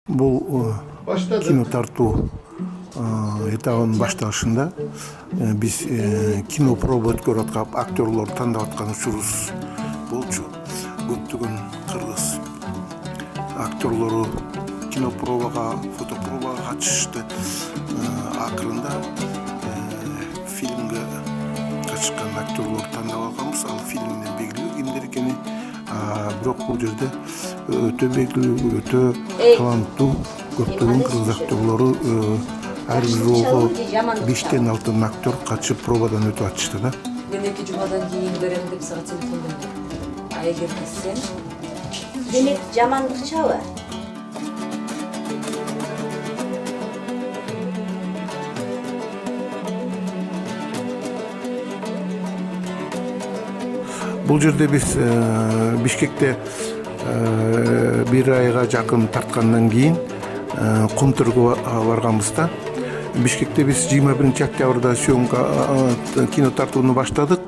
Бул кино тартуу этабынын башталышында биз кино проба өткөрүп аткан актерлор тандап аткан учурубуз болчу. Көптөгөн кыргыз актерлору кино пробага, фото пробага катышышты. Акырында фильмге катышкан актерлорду тандап алганбыз. Ал фильмдин белгилүү кимдер экени, бирок бул жерде өтө белгилүү, өтө таланттуу көптөгөн кыргыз актерлору ар бир ролго 5тен 6 актер катышып пробадан өтүп атышты да. Мен 2 жумадан кийин берем деп сага телефондон. А эгер сен демек жамандыкчабы? Бул жерде биз Бишкекте бир айга жакын тарткандан кийин Кумтүргө барганбыз да. Бишкекте биз 21 октябрда съемка кино тартууну баштадык.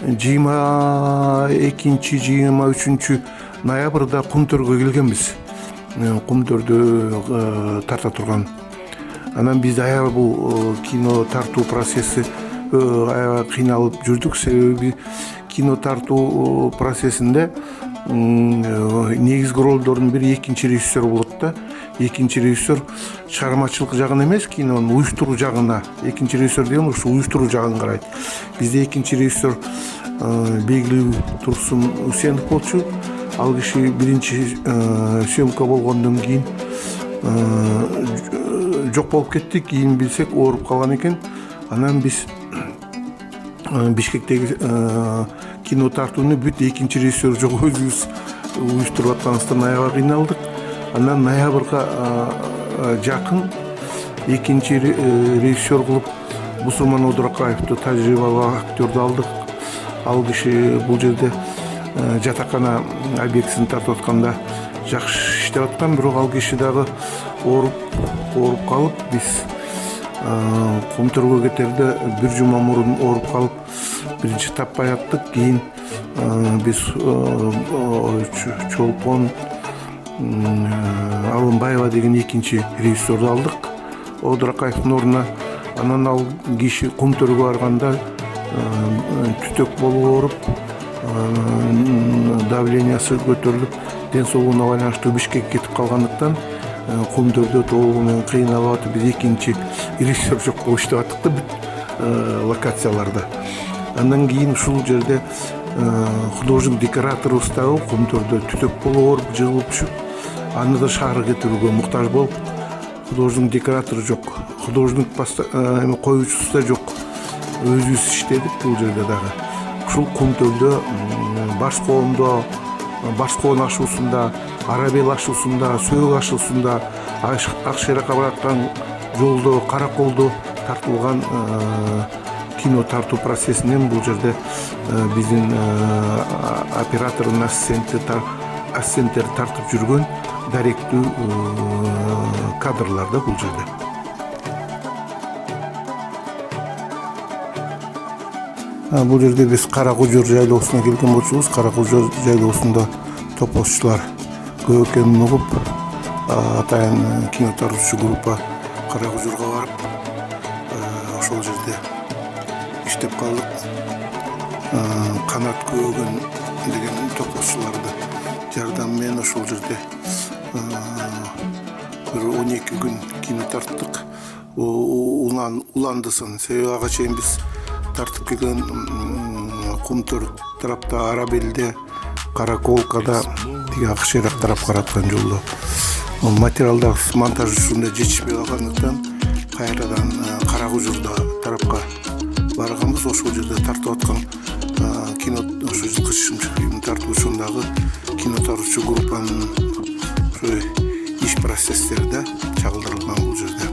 22-23 ноябрда Кумтүргө келгенбиз. Кумтүрдү тарта турган. Анан биз аябай бул кино тартуу процесси аябай кыйналып жүрдүк, себеби кино тартуу процессинде негизги ролдордун бири экинчи режиссер болот да. Экинчи режиссер чыгармачылык жагын эмес, кинонун уюштуруу жагына. Экинчи режиссер деген ушу уюштуруу жагын карайт. Бизде экинчи режиссер белгилүү Турсун Усенов болчу. Ал киши биринчи съемка болгондон кийин жок болуп кетти. Кийин билсек ооруп калган экен. Анан биз Бишкектеги кино тартууну бүт экинчи режиссер жок өзүбүз уюштуруп атканыбыздан аябай кыйналдык. Анан ноябрга жакын экинчи режиссер кылып Бусурман Одуракаевду, тажрыйбалуу актерду алдык. Ал киши бул жерде жатакана объектисин тартып атканда жакшы иштеп аткан, бирок ал киши дагы ооруп калып, биз Кумтүргө кетерде бир жума мурун ооруп калып, биринчи таппай аттык. Кийин биз Чолпон Алымбаева деген экинчи режиссерду алдык Одуракаевдин ордуна. Анан ал киши Кумтүргө барганда түтөк болуп ооруп, давлениясы көтөрүлүп, ден соолугуна байланыштуу Бишкекке кетип калгандыктан Кумтүрдө толугу менен кыйналып атып, биз экинчи режиссер жок болуп иштеп аттык да бүт локацияларда. Андан кийин ушул жерде художник декораторубуз дагы Кумтүрдө түтөк болуп ооруп, жыгылып түшүп, аны да шаарга кетирүүгө муктаж болуп, художник декоратор жок, художник коюучусу да жок. Өзүбүз иштедик бул жерде дагы. Ушул Кумтүрдө Башкоон ашуусунда, Арабел ашуусунда, Сөөгү ашуусунда, Акшайракка бараткан жолдо, Караколдо тартылган кино тартуу процессинен бул жерде биздин оператордун ассистенттери тартып жүргөн даректүү кадрлар да бул жерде. Бул жерде биз Каракожор жайлоосуна келген болчубуз. Каракожор жайлоосунда топозчулар көп экенин угуп, атайын кино тартуучу группа Каракожорго барып, ошол жерде иштеп калдык. Канат Көөгөн деген топозчуларды жардам менен ошол жерде бир 12 күн кино тарттык. Уландысын, себеби ага чейин биз тартып келген Кумтүр тарапта, Арабелде, Караколкада, тиги Акшайрак тарап караткан жолдо материалдар монтаж учурунда жетишпей калгандыктан кайрадан Каракожордо тарапка барганбыз. Ошол жерде тартып аткан кино, ошо жылкы чымчык фильм тартуучундагы кино тартуучу группанын иш процесстери да чагылдырылган бул жерде.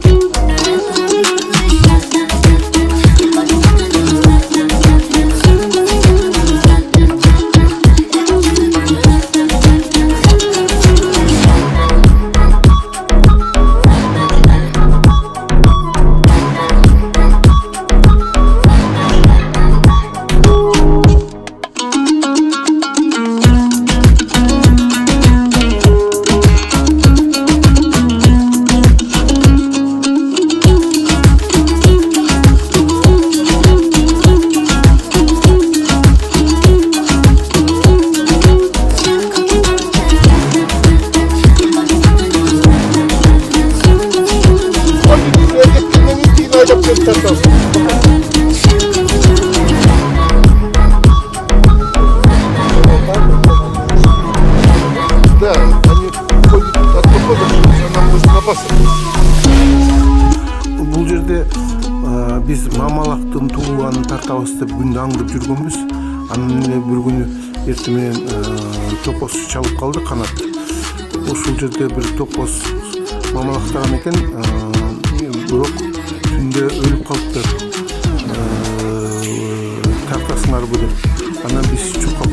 тартабыз деп күндү аңдып жүргөнбүз. Анан эле бир күнү эртең менен топоз чалып калды канат. Ушул жерде бир топоз мамалактаган экен, бирок түндө өлүп калыптыр. Тартасыңарбы деп. Анан биз чукап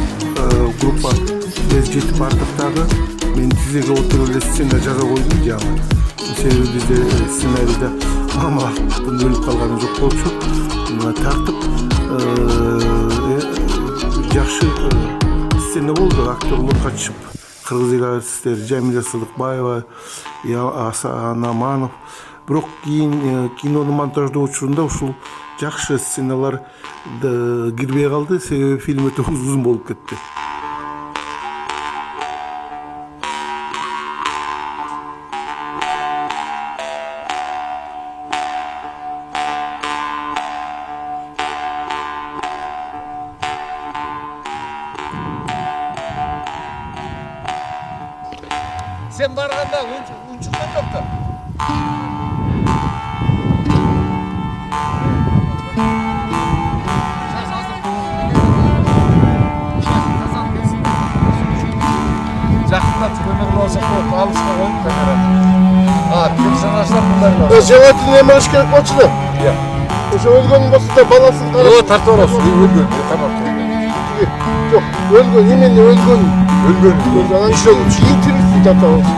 группа тез жетип бардык дагы. Мен тизеге отуруп эле сцена жаза койдум жаңы. Себеби бизде сценарийде мамалактын өлүп калганы жок болчу. Тартып жакшы сцена болду. Актерлор катышып, кыргыз эл артисттери Жамиля Сыдыкбаева, Асан Аманов. Бирок кийин кинону монтаждоо учурунда ушул жакшы сценалар кирбей калды, себеби фильм өтө узун болуп кетти. Sen barganda unçuktan doktor. Жақында көмір болса көп алысқа қойып камера. Персонаждар бұндар. Желательно не маш керек болчу. Иә. Ошо өлгөн болсо да баласын карап. Тартып аласыз. Өлгөн. Тамам. Жок, өлгөн, именно өлгөн. Өлгөн. Анан ошо интервью тартып аласыз.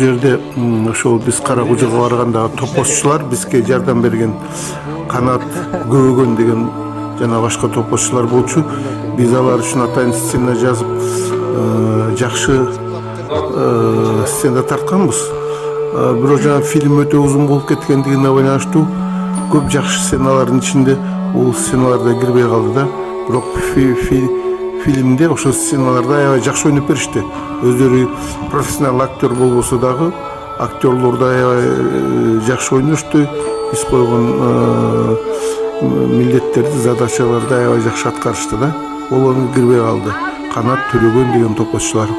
жерде ошол биз Кара Кужуга барганда топозчулар бизге жардам берген, Канат Көбөгөн деген жана башка топозчулар болчу. Биз алар үчүн атайын сцена жазып, жакшы сцена тартканбыз. Бирок жана фильм өтө узун болуп кеткендигине байланыштуу көп жакшы сценалардын ичинде бул сценаларда кирбей калды да. Бирок фильмде ошол сценаларда аябай жакшы ойноп беришти. Өздөрү профессионал актер болбосо дагы актерлор да аябай жакшы ойношту. Биз койгон милдеттерди, задачаларды аябай жакшы аткарышты да. Ол кирбей калды. Канат Төлөгөн деген топозчулар.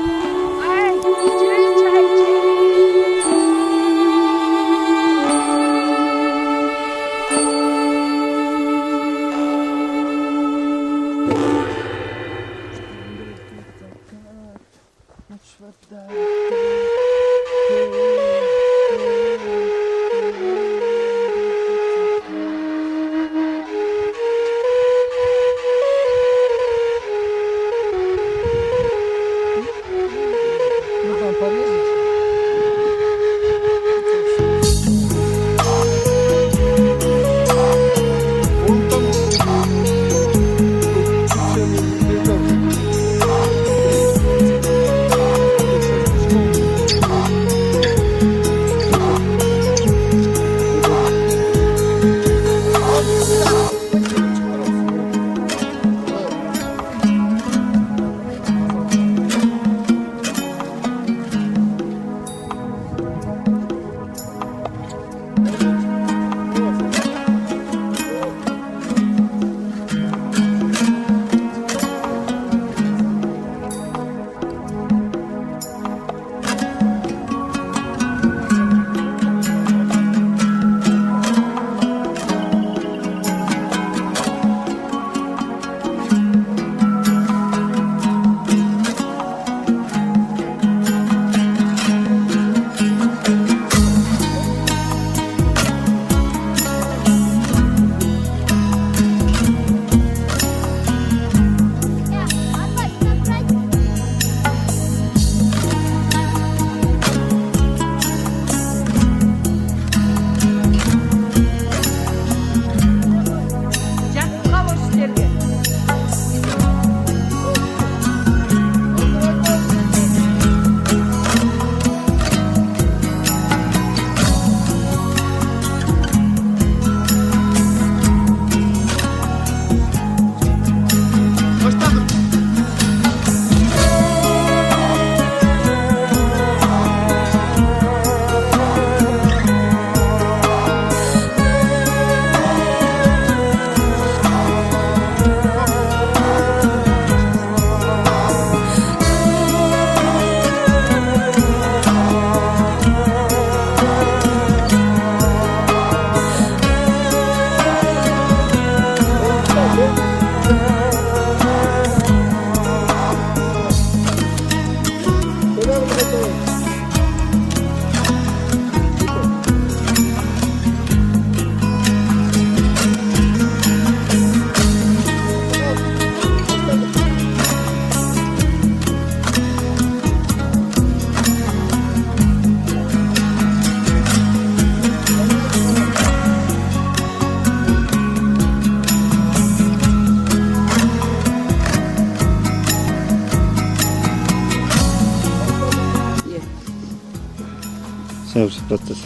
процесс.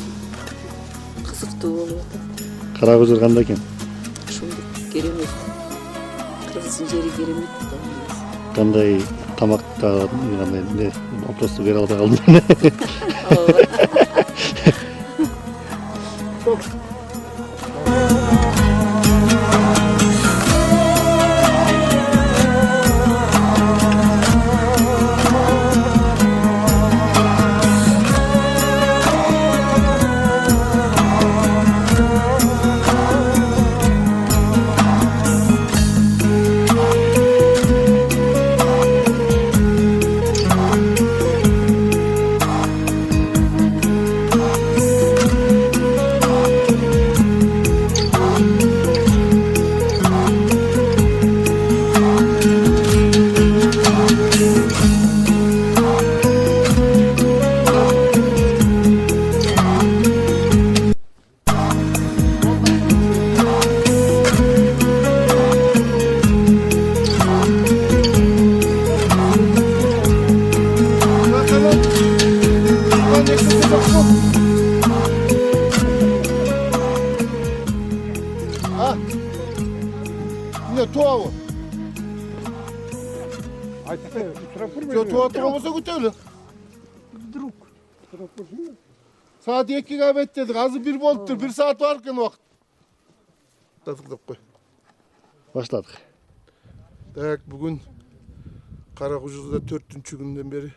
Кызыктуу болуп атат. Кара Кужур кандай экен? Ошондой керемет. Кыргыздын жери керемет. Кандай тамакка кандай вопросты бере албай калдым. Ha? Yine tuğa bu. Yo tuğa olmasa götürülür. Saat 2 gabet dedik. Azı 1 volttur. 1 saat varken vakit. Tıklık koy. Başladık. Demek bugün Karakucuz'da 4. günden beri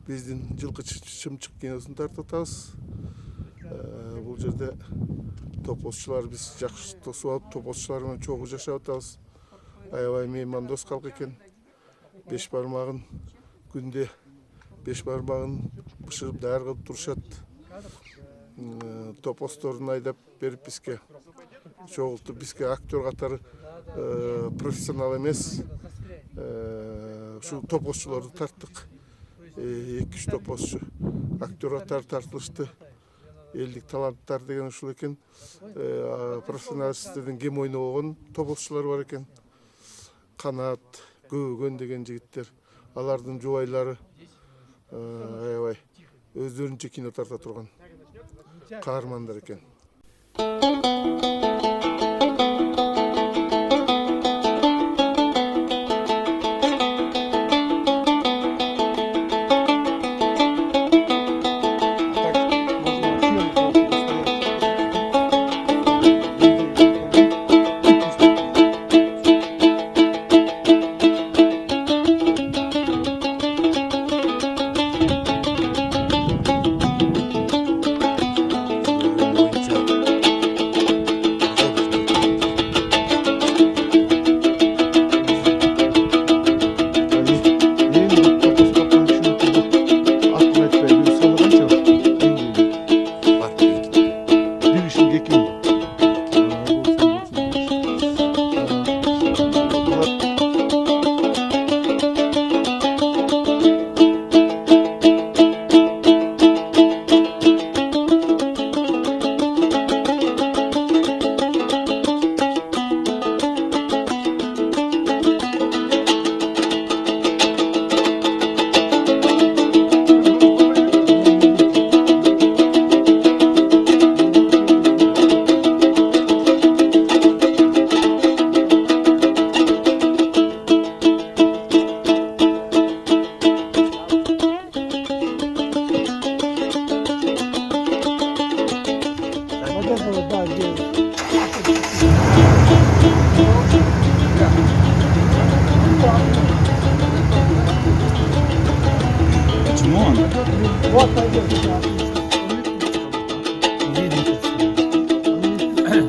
bizden жылқы шымчық киносын тартатабыз. Бұл жерде топосчулар биз жакшы тосуп алып, топосчулар менен чогуу жашап атабыз. Аябай меймандос калк экен. 5 бармагын күндө 5 бармагын бышырып даяр кылып турушат. Топосторун айдап берип бизге чогултуп бизге актер катары профессионал эмес ушул топосчуларды тарттык. 2-3 топосчу актер катары тартылышты. Элдик таланттар деген ушул экен. Профессионалисттерден кем ойногон топосчулар бар экен. Канат, Көөгөн деген жигиттер. Алардын жубайлары аябай өздөрүнчө кино тарта турган каармандар экен.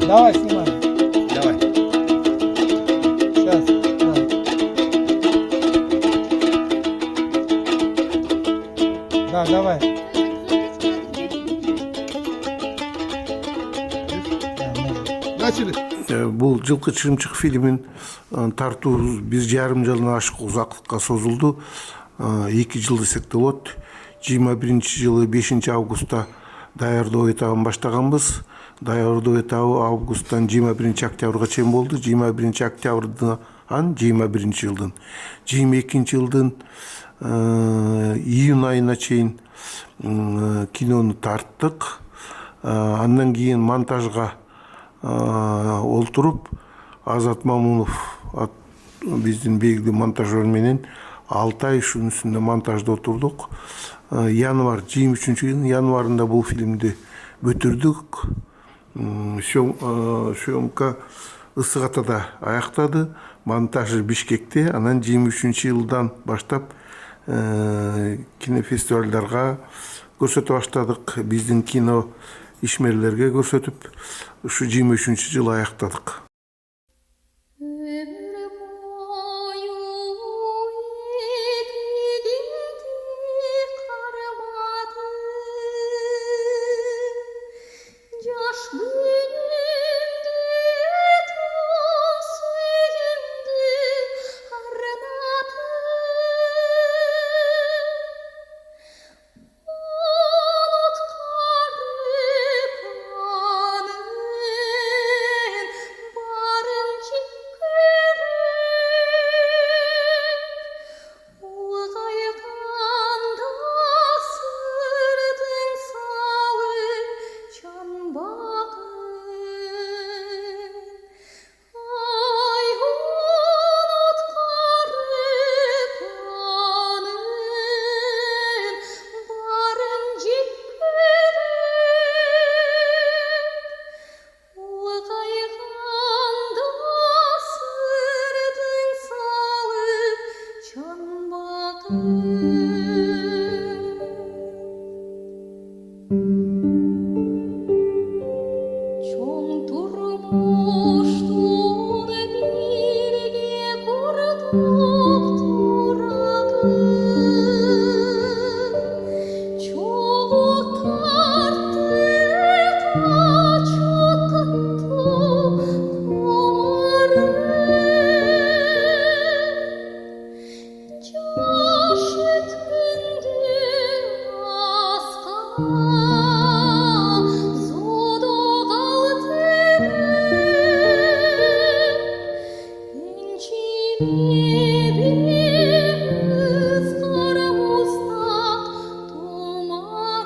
Давай, снимай. Давай. Сейчас. Да, давай. Начали. Бул жылкы чымчык фильмин тартуу 1,5 жылдан ашык узактыкка созулду. 2 жыл десек де болот. 21-жылы 5 августта даярдоо этабын баштаганбыз. Даярдоо этабы августтан 21 октябрга чейин болду. 21 октябрдан 21 жылдын 22 жылдын июнь айына чейин кинону тарттык. Андан кийин монтажга олтуруп Азат Мамунов биздин белгилүү монтажер менен 6 ай ушунун үстүндө монтажда отурдук. Январь 23 январында бул фильмди бүтүрдүк. Съемка Ысык Атада аяктады. Монтажы Бишкекте. Анан 23-жылдан баштап кинофестивалдарга көрсөтө баштадык. Биздин кино ишмерлерге көрсөтүп, ушу 23-жылы аяктадык.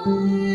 Ой,